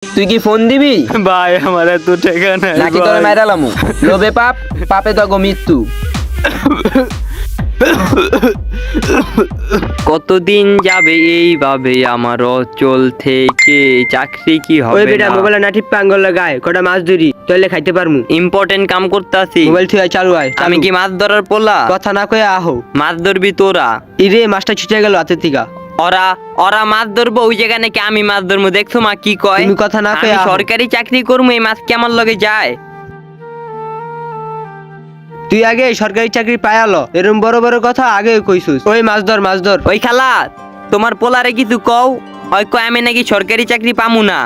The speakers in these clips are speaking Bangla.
তুই কি ফোন দিবি ভাই আমার এত টাকা নাই নাকি তোর ভাই। মেরালামু? লোভে পাপ, পাপে তো মৃত্যু। কতদিন যাবে এইভাবে আমার অচল থেকে চাকরি কি ওই হবে বেটা না মোবাইল না টিপ পাঙ্গল লাগায় কটা মাছ ধরি তইলে খাইতে পারমু। ইম্পর্টেন্ট কাম করতেছি মোবাইল থুই চালু আয় আমি কি মাছ ধরার পোলা কথা না কয়ে আহো। মাছ ধরবি তোরা ইরে মাছটা ছুটে গেল হাতের থেকে। ওরা ওরা মাছ ধরবো ওই জায়গা নাকি আমি মাছ ধরবো দেখছো মা কি কয় তুমি কথা না কয়ে আমি আহো। সরকারি চাকরি করবো এই মাছ কি আমার লগে যায় তুই আগে সরকারি চাকরি পায়ালো এরম বড় বড় কথা আগে কইছুস। ওই মাছ ধর মাছ ধর। ওই খালা তোমার পোলারে কিছু কও ওই কয় আমি নাকি সরকারি চাকরি পামু না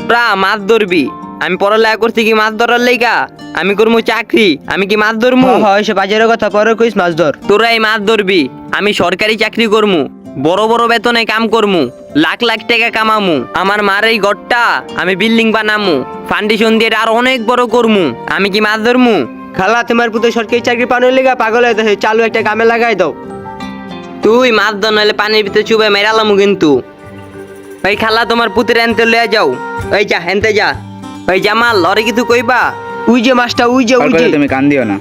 তোরা মাছ ধরবি আমি পড়ালেখা করছি কি মাছ ধরার লেগা আমি করবো চাকরি আমি কি মাছ ধরবো হয় সে বাজারের কথা পরে কইস মাছ ধর। তোরা এই মাছ ধরবি আমি সরকারি চাকরি করমু বড় বড় বেতনে কাম করমু লাখ লাখ টাকা কামামু আমার মার এই ঘরটা আমি বিল্ডিং বানামু ফাউন্ডেশন দিয়ে আর অনেক বড় করমু আমি কি মাছ ধরমু খালা তোমার পুতো সরকারি চাকরি পানোর লেগা পাগল হয়ে দেখে চালু একটা কামে লাগাই দাও। তুই মাছ ধর নাহলে পানির ভিতরে চুবে মেরালামু কিন্তু ওই খালা তোমার পুতের এনতে লয়ে যাও ওই যা হেনতে যা ওই জামাল লরে কিছু কইবা উই যে মাছটা উই যে উই যে। তুমি কান দিও না।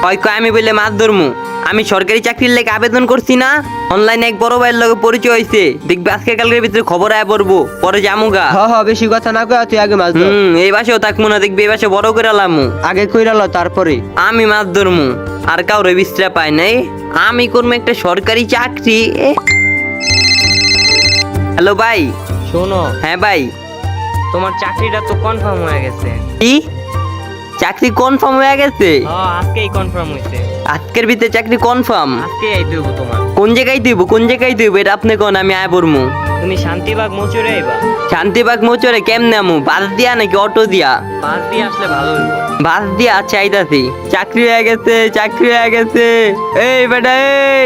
ওই কয় আমি বলে মাছ ধরমু আমি সরকারি চাকরির লেগে আবেদন করছি না অনলাইনে এক বড় ভাইয়ের লগে পরিচয় হয়েছে দেখবি আজকে কালকের ভিতরে খবর আয় পড়বো পরে জামুগা বেশি কথা না কয়ে তুই আগে মাছ ধর। এই বাসেও থাকবো না দেখবি এই বাসে বড় করে লামু আগে কইরালো তারপরে। আমি মাছ ধরমু আর কাউরে বিশ্রা পাই নাই আমি করবো একটা সরকারি চাকরি হ্যালো ভাই শোনো হ্যাঁ ভাই তোমার চাকরিটা তো কনফার্ম হয়ে গেছে। কি চাকরি কনফার্ম হয়ে গেছে আজকেই কনফার্ম হয়েছে। আজকের ভিতরে চাকরি কনফার্ম আজকেই আইতে হইব তোমার। কোন জায়গায় দিব এটা আপনি কোন আমি আয় পড়মু তুমি শান্তিবাগ মোচরে আইবা। শান্তিবাগ মোচরে কেমনে আমু বাস দিয়া নাকি অটো দিয়া বাস দিয়ে আসলে ভালো হইব। বাস দিয়া আচ্ছা আইতাছি চাকরি হয়ে গেছে এই বেটা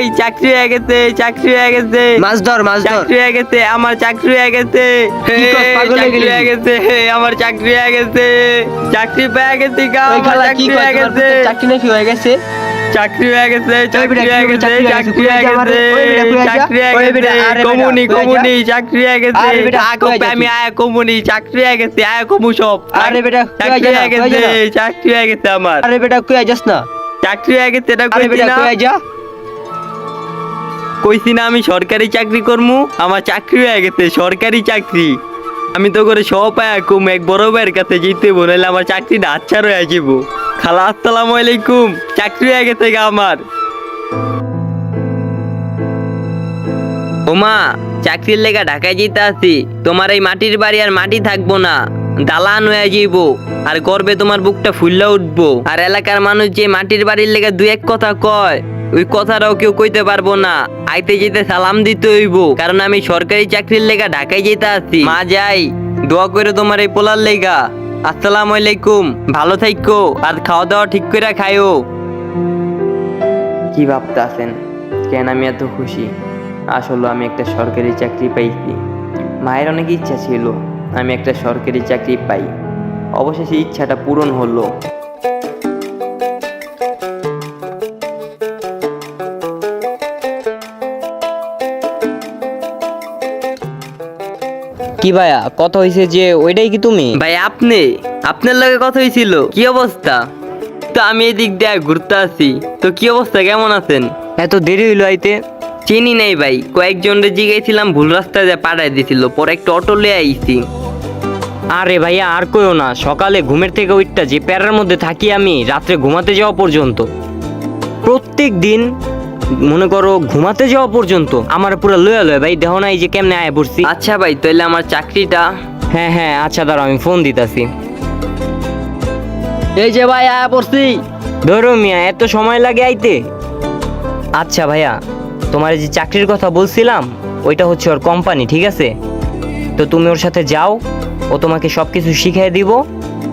এই চাকরি হয়ে গেছে মাছ ধর মাছ ধর। চাকরি হয়ে গেছে আমার চাকরি হয়ে গেছে কি কস, এই, পাগল হয়ে চাকরি গেলি? হয়ে গেছে আমার চাকরি হয়ে গেছে চাকরি পেয়ে গেছি গা ওই আমার খালা কি চাকরি কয় হয়ে তোমার গেছে পুতো চাকরি নাকি হয়ে গেছে? চাকরি হয়ে গেছে চাকরি বেটা, হয়ে কি গেছে চাকরি হয়ে চাকরি হয়ে গেছে? গেছে ওই বেটা, কই আইছা? চাকরি হয়ে ওই গেছে বেটা, আরে বেটা, কমুনি কই আইছা? কমুনি চাকরি হয়ে গেছে আরে বেটা, থাকো কই আইছা আমি তুই? আয় কমুনি চাকরি হয়ে গেছে আয় কমু সব আরে বেটা, কই চাকরি আইছা না, হয়ে কই আইছা গেছে না? চাকরি হয়ে গেছে আমার আরে বেটা কই যাস না? চাকরি হয়ে গেছে এটা আরে কইছি বেটা না কই যা? কইছি না আমি সরকারি চাকরি করমু আমার চাকরি হয়ে গেছে সরকারি চাকরি আমি তো করে সব পায় কম এক বড় ভাইয়ের কাছে যেতে বলে আমার চাকরিটা আচ্ছা রয়ে যাবো খালা আসসালামু আলাইকুম চাকরি হয়ে গেছে গা আমার ওমা চাকরির লেগা ঢাকায় যেতে আছি তোমার এই মাটির বাড়ি আর মাটি থাকবো না দালান হয়ে যাইবো আর করবে তোমার বুকটা ফুললা উঠবো আর এলাকার মানুষ যে মাটির বাড়ির লেগা দুই এক কথা কয় ওই কথাটাও কেউ কইতে পারবো না আইতে যেতে সালাম দিতে হইব কারণ আমি সরকারি চাকরির লেগা ঢাকায় যেতে আছি মা যাই দোয়া করে তোমার এই পোলার লেগা আসসালামু আলাইকুম ভালো থাইকো আর খাওয়া দাওয়া ঠিক করে খাইও কি ভাবতে আছেন কেন আমি এত খুশি আসলে আমি একটা সরকারি চাকরি পাইছি মায়ের অনেক ইচ্ছা ছিল আমি একটা সরকারি চাকরি পাই অবশেষে ইচ্ছাটা পূরণ হলো কি ভাইয়া কথা হইছে যে ওইটাই কি তুমি? ভাই আপনার লগে কথা হয়েছিল কি অবস্থা তো আমি এদিক দিয়ে ঘুরতে আসি তো কি অবস্থা কেমন আছেন এত দেরি হইলো আইতে? চিনি নাই ভাই কয়েকজনের জিগাইছিলাম ভুল রাস্তায় যা পাঠাই দিছিল পরে একটা অটো লিয়ে আইছি আরে ভাইয়া আর কইও না, সকালে ঘুমের থেকে উঠটা যে প্যারার মধ্যে থাকি আমি রাত্রে ঘুমাতে যাওয়া পর্যন্ত প্রত্যেক দিন মনে করো ঘুমাতে যাওয়া পর্যন্ত আমার পুরো লয়া লয় ভাই দেহ নাই যে কেমনে আয় পড়ছি। আচ্ছা ভাই তাহলে আমার চাকরিটা হ্যাঁ হ্যাঁ আচ্ছা দাঁড়াও আমি ফোন দিতাছি। এই যে ভাই আয়া পড়ছি। ধরো মিয়া এত সময় লাগে আইতে? আচ্ছা ভাইয়া তোমার যে চাকরির কথা বলছিলাম ওইটা হচ্ছে ওর কোম্পানি, ঠিক আছে? তো তুমি ওর সাথে যাও, ও তোমাকে সবকিছু শিখিয়ে দিব,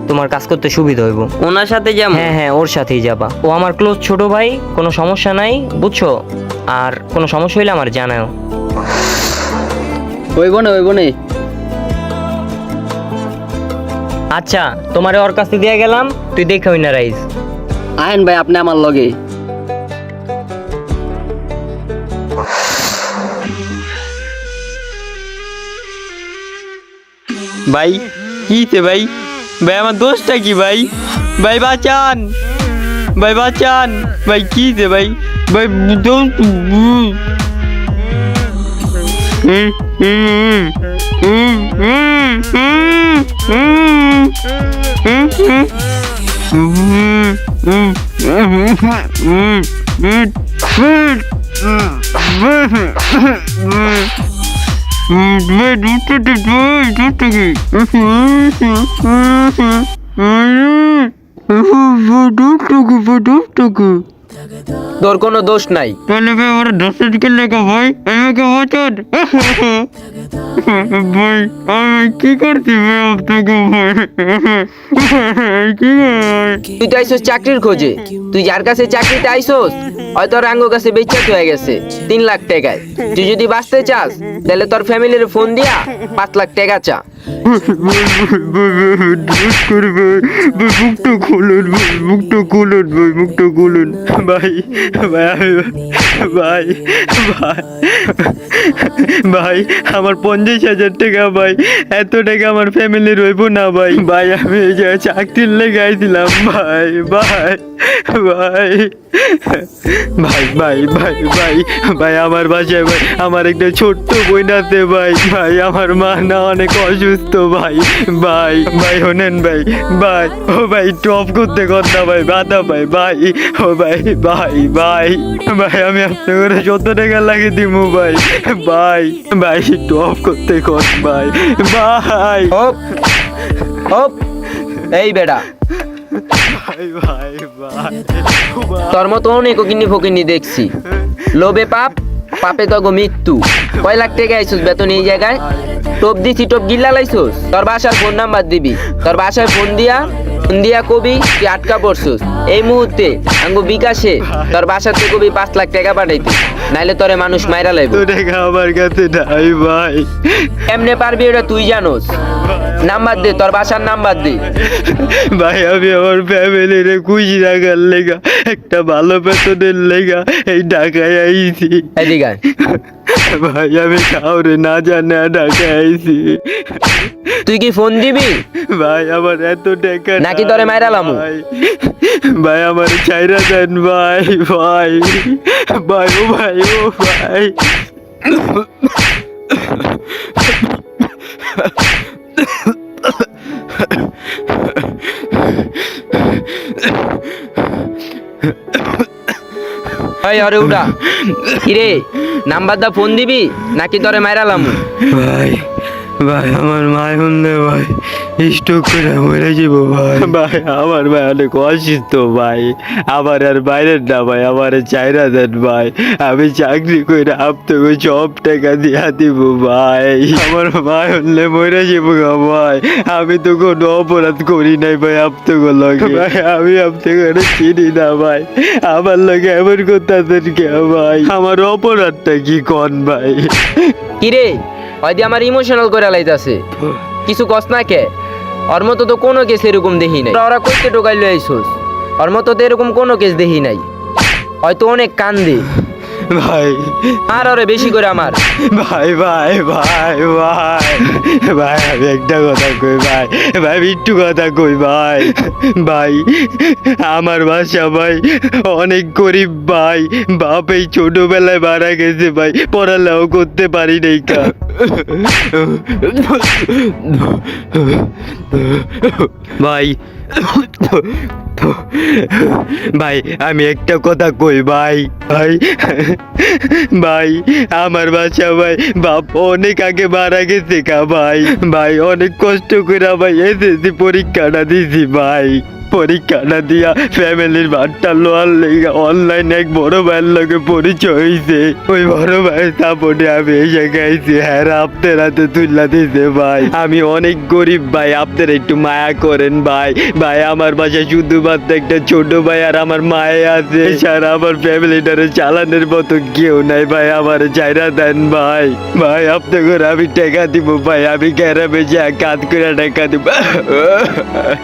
তোমার কাজ করতে সুবিধা হইব। ওনার সাথে যেমন হ্যাঁ হ্যাঁ ওর সাথেই যাবা, ও আমার ক্লোজ ছোট ভাই, কোনো সমস্যা নাই বুঝছো? আর কোনো সমস্যা হইলে আমার জানাও। হইব না আচ্ছা তোমারে ওর কাছে দিয়ে গেলাম, তুই দেখে হই না রাইজ। আহেন ভাই আপনি আমার লগে। ভাই কিছে ভাই? ভাই আমার দোষটা কি ভাই? ভাই বাঁচান, ভাই বাঁচান, ভাই কিছে ভাই? ভাই দোষ তোর কোনো দোষ নাই। তাহলে ভাই আমার দোষের দিকে লেখা ভাই, আমাকে বাঁচান ভাই। আমি কি করছি ভাই আপনাকে ভাই? কি ভাই? তুই তো আইসোস চাকরির খোঁজে। তুই যার কাছে চাকরিতে আইসোস হয়তো তোর আঙ্গ কাছে বেচাত হয়ে গেছে 3 লাখ টাকায়। তুই যদি বাঁচতে চাস তাহলে তোর ফ্যামিলির ফোন দিয়া 5 লাখ টাকা চা। দোষ করে ভাই, ভাই মুখটা খুলুন ভাই, মুখটা খুলুন ভাই, মুখটা খুলুন ভাই। ভাই ভাই ভাই ভাই আমার 50,000 টাকা ভাই, এত টাকা আমার ফ্যামিলির হইব না ভাই। ভাই আমি এই যে চাকরির লেগে আইছিলাম ভাই, ভাই ভাই ভাই ভাই ভাই ভাই ভাই আমার বাসায় ভাই আমার একটা ছোট্ট বোন আছে ভাই। ভাই আমার মা না অনেক অসুস্থ ভাই। ভাই ভাই শোনেন ভাই, ভাই ও ভাই টপ করতে কথা ভাই, বাধা ভাই ভাই। ও ভাই ভাই ভাই ভাই আমি আপনার যত টাকা লাগে দিব ভাই। ভাই ভাই টপ করতে কর ভাই, ভাই হপ হপ। এই বেটা, ভাই ভাই ভাই তোর মতো অনেক কিনি ফকিনি দেখছি। লোভে পাপ, পাপে তগো মৃত্যু। কয় লাখ টাকা আইসোস বেতন এই জায়গায়? টোপ দিছি, টোপ গিল্লা লাইছোস। তোর বাসার ফোন নাম্বার দিবি, তোর বাসায় ফোন দিয়া কবি তুই আটকা পড়ছোস। এই মুহূর্তে আঙ্গু বিকাশে তোর বাসাতে কবি 5 লাখ টাকা পাঠাইতে, নাইলে তোরে মানুষ মাইরা লাইব। তো টাকা আমার কাছে নাই ভাই। এমনে পারবি ওটা তুই জানোস। নাম্বার দে, তোর বাসার নাম্বার দে। ভাই আমি আমার ফ্যামিলির খুশি রাখার লেগা, একটা ভালো বেতনের লেগা এই ঢাকায় আইছি এদিকে আয়। ভাই। আমি কাউরে না জানে ঢাকায় আইছি তুই কি ফোন দিবি ভাই। আমার এত টাকা নাকি নাই তোরে মাইরালামু? ভাই। ভাই আমার চাইরা দেন ভাই, ভাই ভাই ও ভাই ও ভাই। এই আরে উড়া। কিরে নাম্বার দা, ফোন দিবি নাকি তোরে মাইরালামু? ভাই ভাই আমার মায় শুনলে ভাই স্ট্রোক করে মরে যাব ভাই। ভাই আমার ভাই অনেক অসুস্থ ভাই, আমার আর বাইরের না ভাই, আমার চাইরা দেন ভাই। আমি চাকরি করে আপনাকে সব টাকা দিয়া দিব ভাই। আমার মা শুনলে মরে যাব ভাই। আমি তো কোনো অপরাধ করি নাই ভাই আপনাকে লগে ভাই। আমি আপনাকে চিনি না ভাই, আমার লগে এমন করতেছেন কে ভাই? আমার অপরাধটা কি কন ভাই? কিরে হয়তো আমার ইমোশনাল করে লাইতাছে, কিছু কস না কে? ওর মতো তো কোনো কেস এরকম দেখি নাই। ওরা কইতে টোকাই লই আইছোস, ওর মতো তো এরকম কোনো কেস দেখি নাই। হয়তো অনেক কান্দে ভাই আর ওরে বেশি করে আমার। ভাই ভাই ভাই ভাই ভাই আমি একটা কথা কই ভাই, ভাই আমি একটু কথা কই ভাই। ভাই আমার বাসা ভাই অনেক গরিব ভাই। বাপ এই ছোটবেলায় মারা গেছে ভাই, পড়ালেও করতে পারি নাই কা। ভাই ভাই আমি একটা কথা কই ভাই, ভাই ভাই আমার বাচ্চা ভাই বাপ অনেক আগে মারা গেছে কা ভাই। ভাই অনেক কষ্ট করে ভাই এসএসসি পরীক্ষাটা দিছি ভাই। পরীক্ষাটা দিয়া ফ্যামিলির ভাতটা লোয়ার লেগে অনলাইন এক বড় ভাইয়ের লগে পরিচয় হয়েছে। ওই বড় ভাইয়ের সাপোর্টে আমি এসে গাইছি। হ্যাঁ আপনার হাতে তুললা দিছে ভাই। আমি অনেক গরিব ভাই, আপনারা একটু মায়া করেন ভাই। ভাই আমার বাসায় শুধুমাত্র একটা ছোট ভাই আর আমার মায়ে আছে, এছাড়া আমার ফ্যামিলিটারে চালানোর মতো কেউ নাই ভাই। আমার চাইরা দেন ভাই। ভাই আপনাকে আমি টাকা দিব ভাই, আমি গ্যারামে যা কাজ করে টাকা দিব,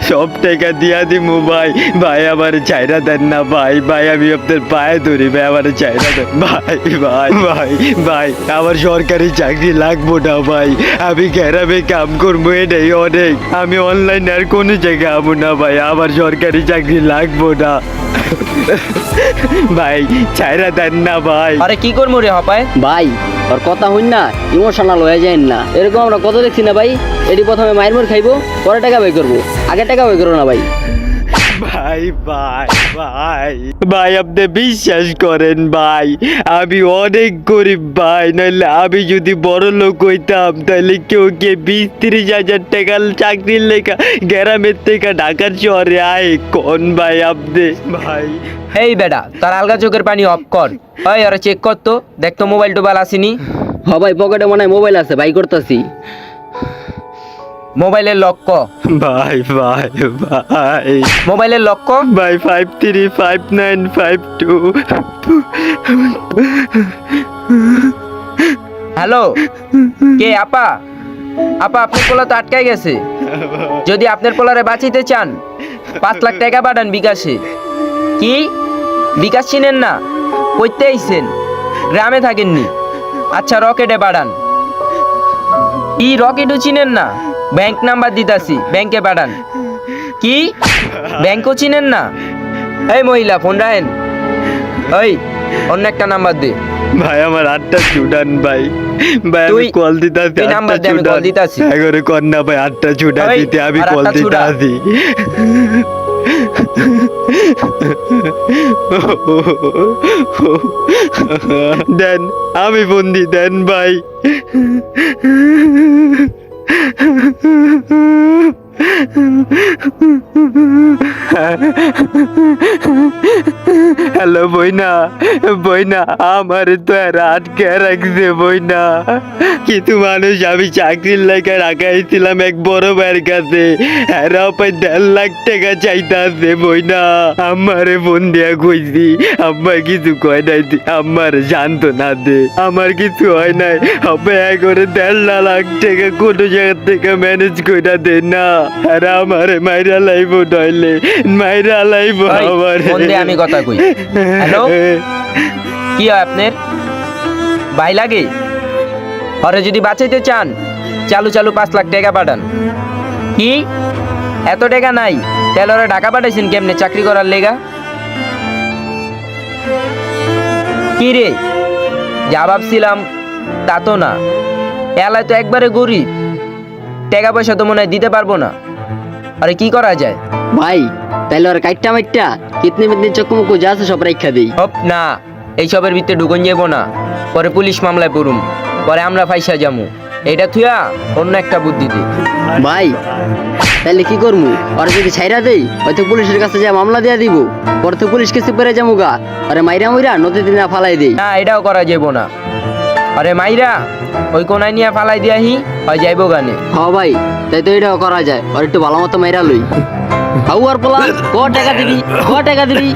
সব টাকা দিয়া দিব যাইমু ভাই। ভাই আমার চাইরা দেন না ভাই, ভাই আমি আপনার পায়ে ধরি ভাই, আমার চাইরা দেন ভাই। ভাই ভাই ভাই আমার সরকারি চাকরি লাগবো না ভাই, আমি গ্রামে কাম করবো এটাই অনেক, আমি অনলাইন আর কোনো জায়গায় আমু না ভাই, আমার সরকারি চাকরি লাগবো না ভাই, ছাইরা দেন না ভাই। আরে কি করবো রে হপায়? ভাই ওর কথা হইন না, ইমোশনাল হয়ে যায় না, এরকম আমরা কত দেখছি না ভাই। এটি প্রথমে মায়ের মোর খাইবো, পরে টাকা বাই করবো, আগে টাকা বাই করবো না ভাই। ভাই ভাই ভাই ভাই আপনি বিশ্বাস করেন ভাই, আমি অনেক গরিব ভাই, নাহলে আমি যদি বড় লোক হইতাম তাহলে কেউ কে 20-30 হাজার টাকা চাকরির লেখা গ্রামের থেকে ঢাকার শহরে আয় কোন ভাই আপনি ভাই। এই বেটা, তার আলগা চোখের পানি অফ কর। ওই আরে চেক কর তো, দেখ তো মোবাইল টোবাইল আসেনি। হ ভাই পকেটে মনে হয় মোবাইল আছে, বাই করতেছি। মোবাইলের লক্ষ্য, ভাই ভাই ভাই মোবাইলের লক্ষ্য। ভাই 535952। হ্যালো, কে? আপা, আপা আপনার পোলা তো আটকাই গেছে। যদি আপনার পোলারে বাঁচিতে চান 5 লাখ টাকা পাঠান বিকাশে। কি বিকাশ চিনেন না? কইতে আইছেন, গ্রামে থাকেননি? আচ্ছা রকেটে পাঠান। কি রকেটও চিনেন না? ব্যাংক নাম্বার দিতাছি, ব্যাংকে পাঠান। কি ব্যাংকও চিনেন না? এই মহিলা ফোন রাখেন, ওই অন্য একটা নাম্বার দে। ভাই আমার 8টা চুডান ভাই, ভাই আমি তুই- কল দিতাছি, তুই নাম্বার দে, আমি কল দিতাছি। এগরে কর না ভাই, 8টা চুডান ওই, দিতে আমি আর কল 8টা চুডা। দিতাছি। দেন, আমি বন্দি দেন ভাই। হ্যালো বইনা, বইনা আমার তো আর আটকে রাখছে বইনা। কিছু মানুষ আমি চাকরির লেগে রাখাইছিলাম এক বড় ভাইয়ের কাছে, এরাও প্রায় 1.5 লাখ টাকা চাইতাছে বইনা। আমারে ফোন দিয়া কইছি, আম্মা কিছু কয় নাই, আমার শান্ত না দে, আমার কিছু হয় নাই, হবে করে 1.5 লাখ টাকা কোনো জায়গা থেকে ম্যানেজ কইরা দে না, আর আমারে মাইরা লাইবো, নইলে মাইরা লাইবো ওই, আমারে। ফোন দে, আমি কথা কই। হ্যালো, কি হয় আপনার? ভাই লাগে? পরে যদি বাঁচাইতে চান চালু চালু 5 লাখ টাকা পাঠান। কি এত টাকা নাই? তাহলে ওরা ঢাকা পাঠাইছেন কেমনে চাকরি করার লেগা? কি রে, যা ভাবছিলাম তা তো না, এলায় তো একবারে গরিব, টাকা পয়সা তো মনে হয় দিতে পারবো না। আরে কি করা যায়? ভাই তাইলে ওর কাইটটা মাইটটা কিতনি মিতনি চকুমুকু যা আছে সব রাইখা দেই। হপ না, এইসবের ভিতরে ঢুকন যাব না, পরে পুলিশ মামলায় পড়ুম, পরে আমরা ফাইসা যামু। এটা থুয়া অন্য একটা বুদ্ধি দে। ভাই তাইলে কি করমু? ওরা যদি ছাইরা দেই হয়তো পুলিশের কাছে যা মামলা দিয়া দিব, পরে তো পুলিশ কেসে পড়ে যামু গা, আরে মাইরা মুইরা নদীতে না ফালাই দেই। না, এটাও করা যাব না। আরে মাইরা ওই কোনায় নিয়ে ফালাই দিয়াহি, হয় যাইবো গানে। হ ভাই তাই তো এটাও করা যায়, আর একটু ভালো মতো মাইরা লই। হাউ আর পোলা ক টাকা দিবি, ক টাকা দিবি?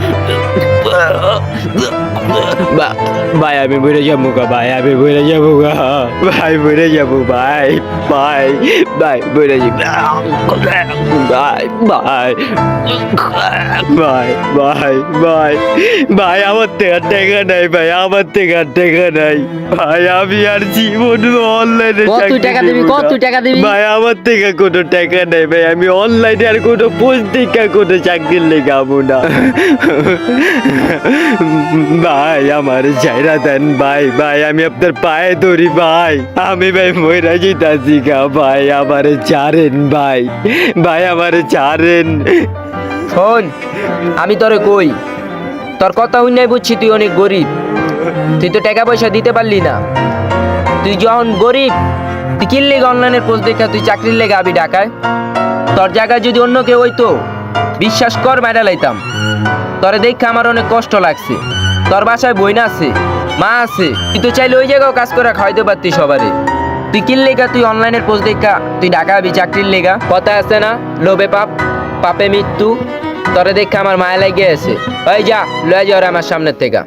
ভাই আমি বলে যাবো গা, ভাই আমি বলে যাবো গা, ভাই বলে যাবো, ভাই ভাই ভাই বলে যাবো, ভাই ভাই ভাই ভাই ভাই ভাই আমার থেকে টাকা নাই, ভাই আমার থেকে টাকা নাই, ভাই আমি আর জীবন অনলাইনে কত তুই টাকা দিবি, কত তুই টাকা দিবি? ভাই আমার থেকে কোনো টাকা নাই, ভাই আমি অনলাইনে আর কোনো পত্রিকা কোনো চাকরির লেগে আমু না, ভাই আমার চাইরা দেন ভাই, ভাই আমি আপনার পায়ে ধরি ভাই, আমি ভাই মইরা জিতাছি গা, ভাই আমারে ছাড়েন ভাই, ভাই আমারে ছাড়েন। শোন, আমি তোরে কই, তোর কথা হইনাই বুঝছি তুই অনেক গরিব, তুই তো টাকা পয়সা দিতে পারলি না। তুই যখন গরিব, তুই কিনলি অনলাইনের পোস্ট দেখা তুই চাকরির লেগে আবি ঢাকায়? তোর জায়গায় যদি অন্য কেউ হইতো, বিশ্বাস কর মাইরা লাইতাম। তোরে দেখে আমার অনেক কষ্ট লাগছে। তোর বাসায় বইনা আছে, মা আছে, তুই তো চাইলে ওই জায়গাও কাজ করে খাওয়াইতে পারতি সবারে। তুই কিন লেগা তুই অনলাইনের পোস্ট দেখা তুই ঢাকা আবি চাকরির লেগা? কথা আছে না, লোভে পাপ, পাপে মৃত্যু। তোরে দেখে আমার মায়া লাগে আছে। ওই যা লয়ে যা আমার সামনের থেকে।